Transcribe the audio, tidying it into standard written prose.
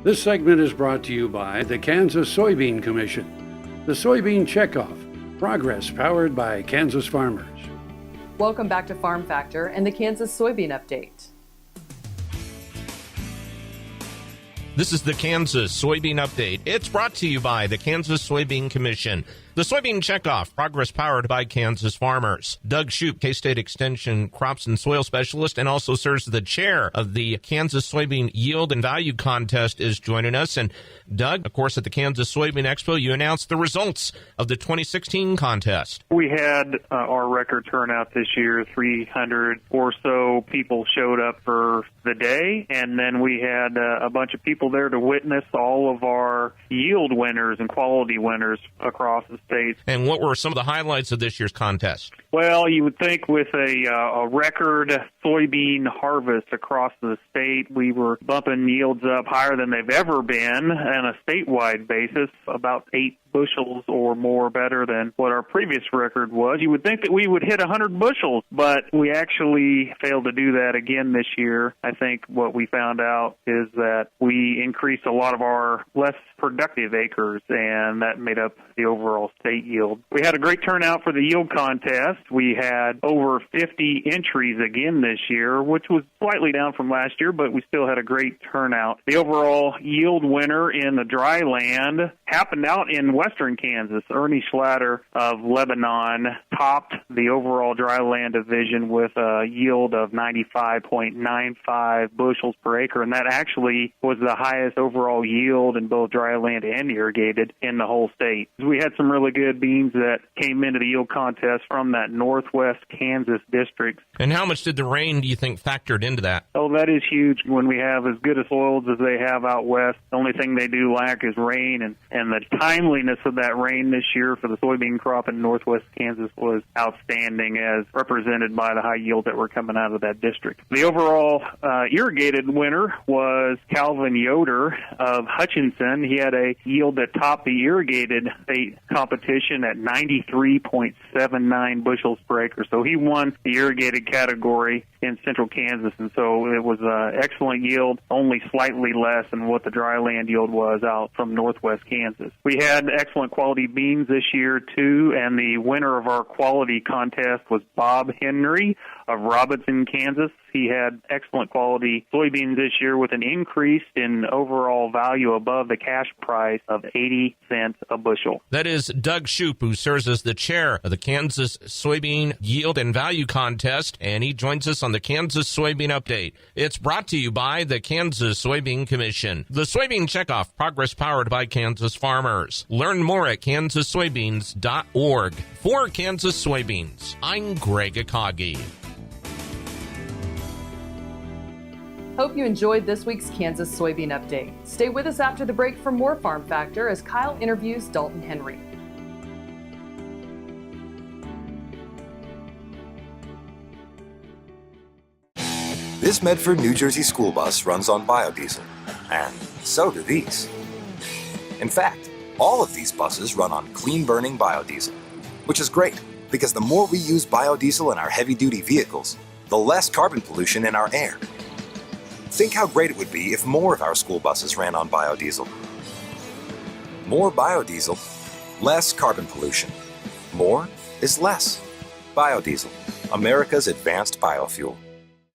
This segment is brought to you by the Kansas Soybean Commission, the Soybean Checkoff, progress powered by Kansas farmers. Welcome back to Farm Factor and the Kansas Soybean Update. This is the Kansas Soybean Update. It's brought to you by the Kansas Soybean Commission. The Soybean Checkoff, progress powered by Kansas farmers. Doug Shoup, K-State Extension Crops and Soil Specialist, and also serves as the chair of the Kansas Soybean Yield and Value Contest, is joining us. And Doug, of course, at the Kansas Soybean Expo, you announced the results of the 2016 contest. We had our record turnout this year. 300 or so people showed up for the day, and then we had a bunch of people there to witness all of our yield winners and quality winners across the state. And what were some of the highlights of this year's contest? Well, you would think with a record soybean harvest across the state, we were bumping yields up higher than they've ever been on a statewide basis, about 8 bushels or more better than what our previous record was. You would think that we would hit 100 bushels, but we actually failed to do that again this year. I think what we found out is that we increased a lot of our less productive acres, and that made up the overall state yield. We had a great turnout for the yield contest. We had over 50 entries again this year, which was slightly down from last year, but we still had a great turnout. The overall yield winner in the dryland happened out in western Kansas. Ernie Schlatter of Lebanon topped the overall dryland division with a yield of 95.95 bushels per acre, and that actually was the highest overall yield in both dryland and irrigated in the whole state. We had some really good beans that came into the yield contest from that northwest Kansas district. And how much did the rain, do you think, factored into that? Oh, that is huge when we have as good a soils as they have out west. The only thing they do lack is rain, and the timeliness of that rain this year for the soybean crop in northwest Kansas was outstanding, as represented by the high yield that were coming out of that district. The overall irrigated winner was Calvin Yoder of Hutchinson. He had a yield that topped the irrigated state competition at 93.79 bushels per acre. So he won the irrigated category in central Kansas, and so it was an excellent yield, only slightly less than what the dryland yield was out from northwest Kansas. We had excellent quality beans this year, too, and the winner of our quality contest was Bob Henry of Robinson, Kansas. He had excellent quality soybeans this year with an increase in overall value above the cash price of 80 cents a bushel. That is Doug Shoup, who serves as the chair of the Kansas Soybean Yield and Value Contest, and he joins us on the Kansas Soybean Update. It's brought to you by the Kansas Soybean Commission. The Soybean Checkoff, progress powered by Kansas farmers. Learn more at kansassoybeans.org. For Kansas Soybeans, I'm Greg Akagi. Hope you enjoyed this week's Kansas Soybean Update. Stay with us after the break for more Farm Factor as Kyle interviews Dalton Henry. This Medford, New Jersey school bus runs on biodiesel, and so do these. In fact, all of these buses run on clean-burning biodiesel, which is great because the more we use biodiesel in our heavy-duty vehicles, the less carbon pollution in our air. Think how great it would be if more of our school buses ran on biodiesel. More biodiesel, less carbon pollution. More is less. Biodiesel, America's advanced biofuel.